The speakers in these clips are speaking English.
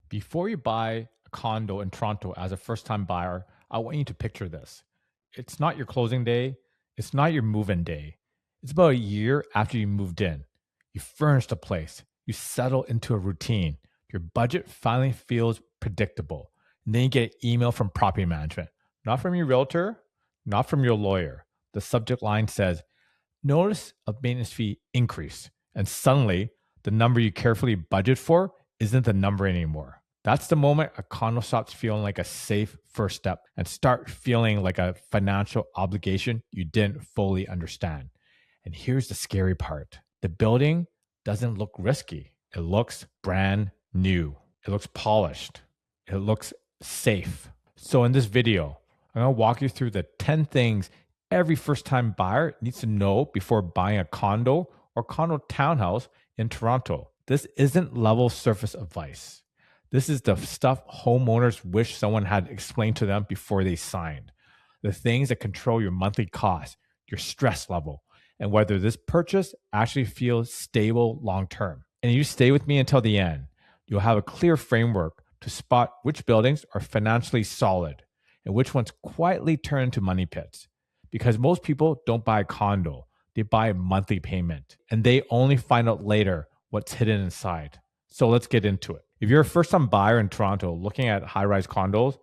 Before you buy a condo in Toronto as a first time buyer, I want you to picture this. It's not your closing day, it's not your move in day. It's about a year after you moved in. You furnished a place, you settle into a routine, your budget finally feels predictable. And then you get an email from property management, not from your realtor, not from your lawyer. The subject line says, Notice of maintenance fee increase. And suddenly, the number you carefully budget for isn't the number anymore. That's the moment a condo stops feeling like a safe first step and start feeling like a financial obligation you didn't fully understand. And here's the scary part. The building doesn't look risky. It looks brand new. It looks polished. It looks safe. So in this video, I'm going to walk you through the 10 things every first time buyer needs to know before buying a condo or condo townhouse in Toronto. This isn't level surface advice. This is the stuff homeowners wish someone had explained to them before they signed. The things that control your monthly cost, your stress level, and whether this purchase actually feels stable long term. And if you stay with me until the end, you'll have a clear framework to spot which buildings are financially solid and which ones quietly turn into money pits. Because most people don't buy a condo, they buy a monthly payment, and they only find out later what's hidden inside. So let's get into it. If you're a first-time buyer in Toronto looking at high-rise condos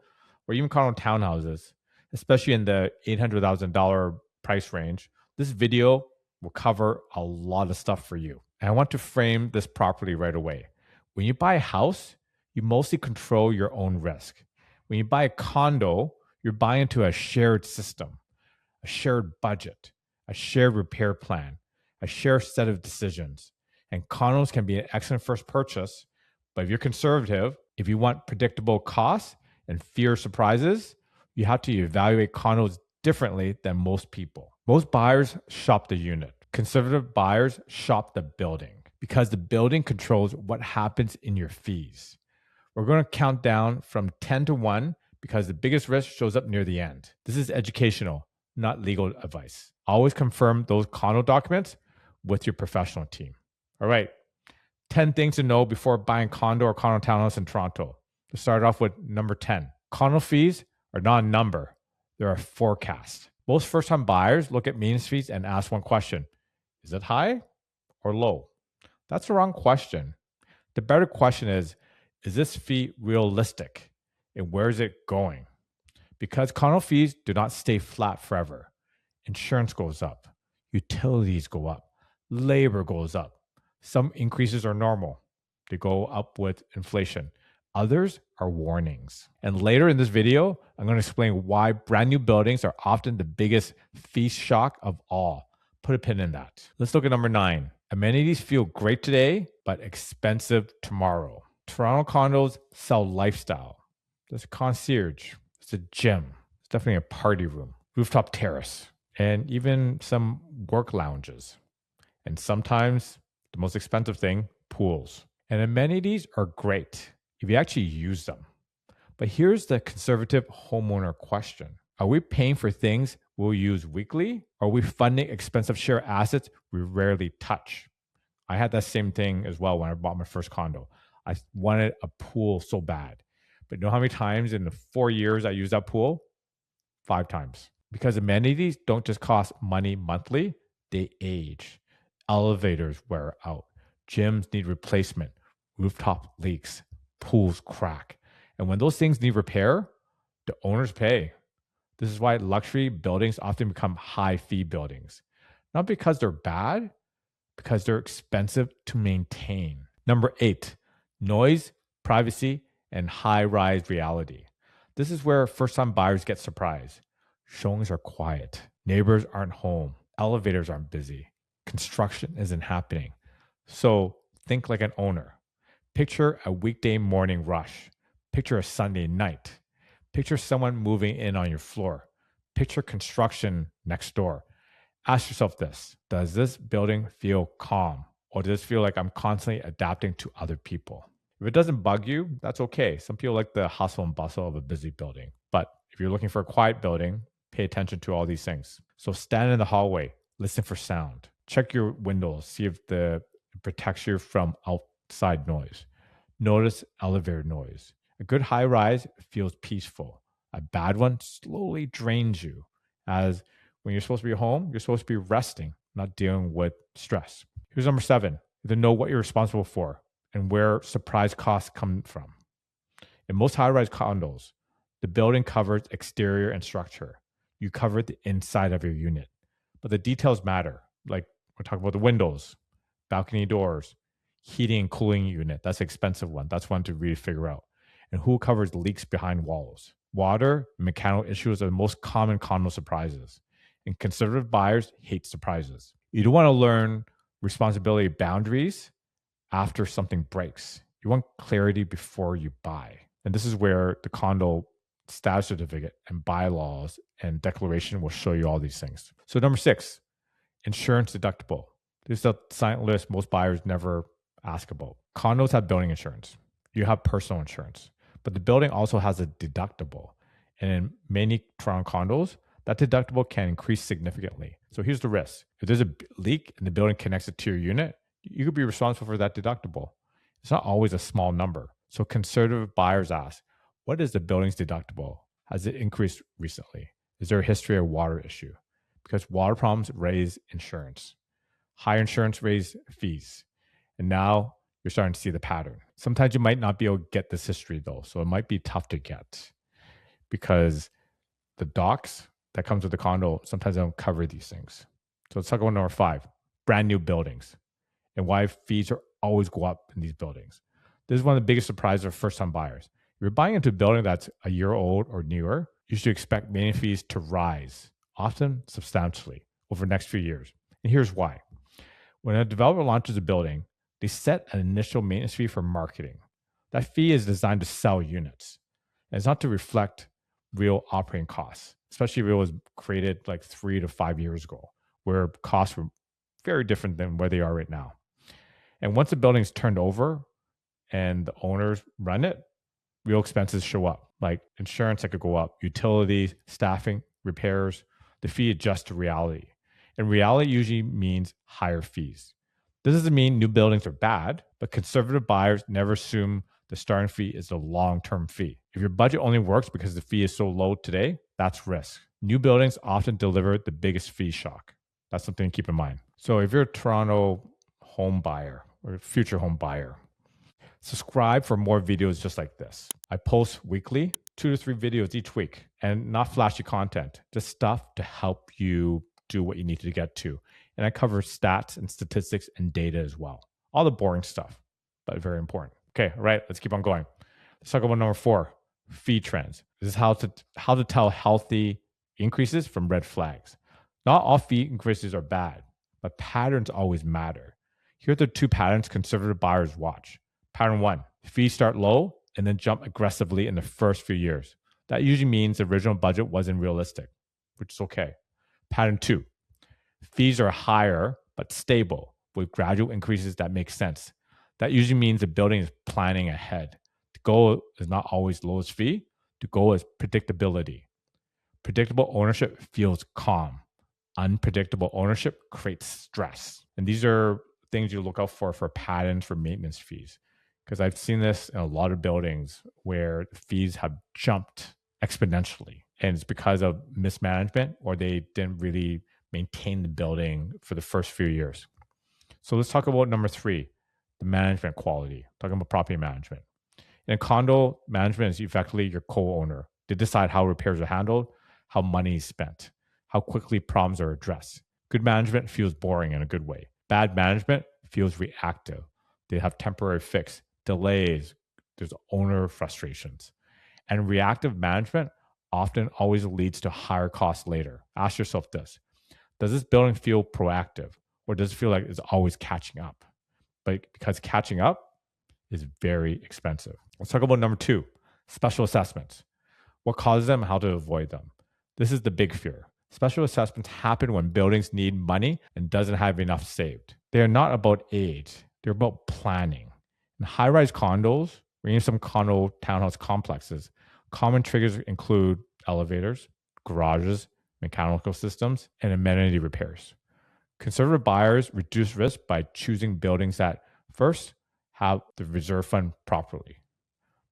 or even condo townhouses, especially in the $800,000 price range, this video will cover a lot of stuff for you. And I want to frame this properly right away. When you buy a house, you mostly control your own risk. When you buy a condo, you're buying into a shared system, a shared budget, a shared repair plan, a shared set of decisions. And condos can be an excellent first purchase, but if you're conservative, if you want predictable costs and fear surprises, you have to evaluate condos differently than most people. Most buyers shop the unit. Conservative buyers shop the building because the building controls what happens in your fees. We're going to count down from 10 to 1 because the biggest risk shows up near the end. This is educational, not legal advice. Always confirm those condo documents with your professional team. All right, 10 things to know before buying condo or condo townhouse in Toronto. Let's start off with number 10. Condo fees are not a number, they're a forecast. Most first-time buyers look at maintenance fees and ask one question: is it high or low? That's the wrong question. The better question is this fee realistic? And where is it going? Because condo fees do not stay flat forever. Insurance goes up, utilities go up, labor goes up. Some increases are normal. They go up with inflation. Others are warnings. And later in this video, I'm going to explain why brand new buildings are often the biggest fee shock of all. Put a pin in that. Let's look at number 9. Amenities feel great today, but expensive tomorrow. Toronto condos sell lifestyle. There's a concierge. It's a gym. It's definitely a party room, rooftop terrace, and even some work lounges. And sometimes the most expensive thing, pools. And amenities are great if you actually use them. But here's the conservative homeowner question. Are we paying for things we'll use weekly? Or are we funding expensive share assets we rarely touch? I had that same thing as well when I bought my first condo. I wanted a pool so bad. But you know how many times in the 4 years I used that pool? 5 times. Because amenities don't just cost money monthly, they age. Elevators wear out. Gyms need replacement. Rooftop leaks. Pools crack. And when those things need repair, the owners pay. This is why luxury buildings often become high fee buildings. Not because they're bad, because they're expensive to maintain. Number 8, noise, privacy, and high-rise reality. This is where first-time buyers get surprised. Showings are quiet. Neighbors aren't home. Elevators aren't busy. Construction isn't happening. So think like an owner. Picture a weekday morning rush. Picture a Sunday night. Picture someone moving in on your floor. Picture construction next door. Ask yourself this: does this building feel calm? Or does it feel like I'm constantly adapting to other people? If it doesn't bug you, that's okay. Some people like the hustle and bustle of a busy building. But if you're looking for a quiet building, pay attention to all these things. So stand in the hallway, listen for sound. Check your windows, see if it protects you from outside noise. Notice elevator noise. A good high rise feels peaceful. A bad one slowly drains you, as when you're supposed to be home, you're supposed to be resting, not dealing with stress. Here's number 7. To know what you're responsible for and where surprise costs come from. In most high rise condos, the building covers exterior and structure. You cover the inside of your unit. But the details matter. Like we're talking about the windows, balcony doors, heating and cooling unit. That's an expensive one. That's one to really figure out. And who covers leaks behind walls. Water and mechanical issues are the most common condo surprises. And conservative buyers hate surprises. You don't want to learn responsibility boundaries after something breaks. You want clarity before you buy. And this is where the condo status certificate and bylaws and declaration will show you all these things. So number 6, insurance deductible. This is a silent list most buyers never ask about. Condos have building insurance. You have personal insurance. But the building also has a deductible. And in many Toronto condos, that deductible can increase significantly. So here's the risk. If there's a leak and the building connects it to your unit, you could be responsible for that deductible. It's not always a small number. So conservative buyers ask, what is the building's deductible? Has it increased recently? Is there a history of water issue? Because water problems raise insurance. Higher insurance raise fees. And now you're starting to see the pattern. Sometimes you might not be able to get this history though. So it might be tough to get because the docs that comes with the condo, sometimes they don't cover these things. So let's talk about number 5, brand new buildings and why fees are always go up in these buildings. This is one of the biggest surprises for first-time buyers. If you're buying into a building that's a year old or newer, you should expect maintenance fees to rise, often substantially, over the next few years. And here's why. When a developer launches a building, they set an initial maintenance fee for marketing. That fee is designed to sell units. And it's not to reflect real operating costs, especially if it was created like 3 to 5 years ago, where costs were very different than where they are right now. And once the building's turned over and the owners run it, real expenses show up, like insurance that could go up, utilities, staffing, repairs. The fee adjusts to reality. And reality usually means higher fees. This doesn't mean new buildings are bad, but conservative buyers never assume the starting fee is the long-term fee. If your budget only works because the fee is so low today, that's risk. New buildings often deliver the biggest fee shock. That's something to keep in mind. So if you're a Toronto home buyer or a future home buyer, subscribe for more videos just like this. I post weekly, 2 to 3 videos each week, and not flashy content, just stuff to help you do what you need to get to. And I cover stats and statistics and data as well. All the boring stuff, but very important. Okay, all right, let's keep on going. Let's talk about number 4, fee trends. This is how to tell healthy increases from red flags. Not all fee increases are bad, but patterns always matter. Here are the 2 patterns conservative buyers watch. Pattern 1, fees start low and then jump aggressively in the first few years. That usually means the original budget wasn't realistic, which is okay. Pattern 2, fees are higher but stable with gradual increases that make sense. That usually means the building is planning ahead. The goal is not always lowest fee. The goal is predictability. Predictable ownership feels calm. Unpredictable ownership creates stress. And these are things you look out for patterns for maintenance fees. Because I've seen this in a lot of buildings where the fees have jumped exponentially. And it's because of mismanagement or they didn't really maintain the building for the first few years. So let's talk about number 3, the management quality, talking about property management. In condo, management is effectively your co-owner. They decide how repairs are handled, how money is spent, how quickly problems are addressed. Good management feels boring in a good way. Bad management feels reactive. They have temporary fix, delays, there's owner frustrations. And reactive management often always leads to higher costs later. Ask yourself this. Does this building feel proactive or does it feel like it's always catching up? But because catching up is very expensive. Let's talk about number 2, special assessments. What causes them, how to avoid them. This is the big fear. Special assessments happen when buildings need money and doesn't have enough saved. They are not about age. They're about planning. In high-rise condos, or even some condo townhouse complexes, common triggers include elevators, garages, mechanical systems, and amenity repairs. Conservative buyers reduce risk by choosing buildings that, first, have the reserve fund properly.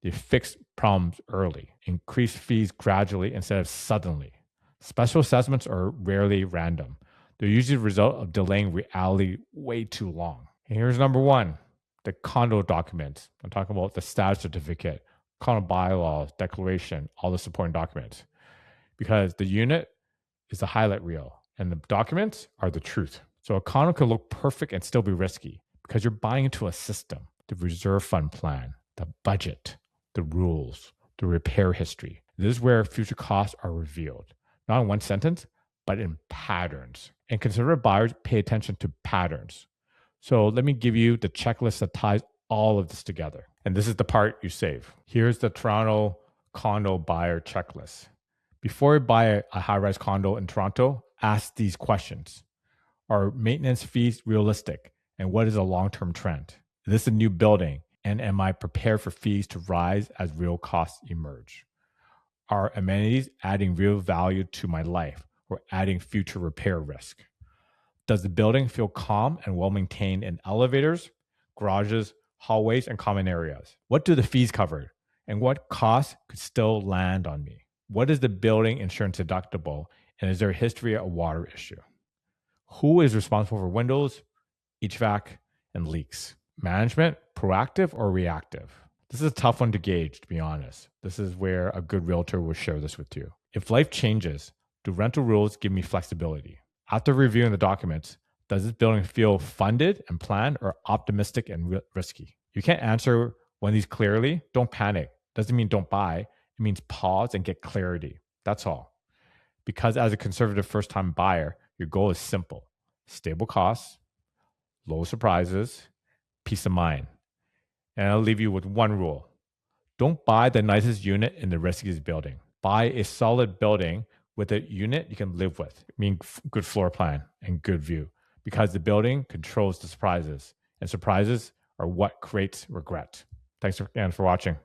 They fix problems early, increase fees gradually instead of suddenly. Special assessments are rarely random. They're usually the result of delaying reality way too long. And here's number one, the condo documents. I'm talking about the status certificate, condo bylaws, declaration, all the supporting documents. Because the unit is the highlight reel and the documents are the truth. So a condo could look perfect and still be risky because you're buying into a system, the reserve fund plan, the budget, the rules, the repair history. This is where future costs are revealed, not in one sentence, but in patterns. And conservative buyers pay attention to patterns. So let me give you the checklist that ties all of this together. And this is the part you save. Here's the Toronto condo buyer checklist. Before you buy a high-rise condo in Toronto, ask these questions. Are maintenance fees realistic? And what is a long-term trend? Is this a new building? And am I prepared for fees to rise as real costs emerge? Are amenities adding real value to my life or adding future repair risk? Does the building feel calm and well maintained in elevators, garages, hallways, and common areas? What do the fees cover? And what costs could still land on me? What is the building insurance deductible? And is there a history of a water issue? Who is responsible for windows, HVAC, and leaks? Management, proactive or reactive? This is a tough one to gauge, to be honest. This is where a good realtor will share this with you. If life changes, do rental rules give me flexibility? After reviewing the documents, does this building feel funded and planned or optimistic and risky? You can't answer one of these clearly. Don't panic. Doesn't mean don't buy. It means pause and get clarity. That's all. Because as a conservative first-time buyer, your goal is simple. Stable costs, low surprises, peace of mind. And I'll leave you with one rule. Don't buy the nicest unit in the riskiest building. Buy a solid building with a unit you can live with, meaning good floor plan and good view, because the building controls the surprises, and surprises are what creates regret. Thanks again for watching.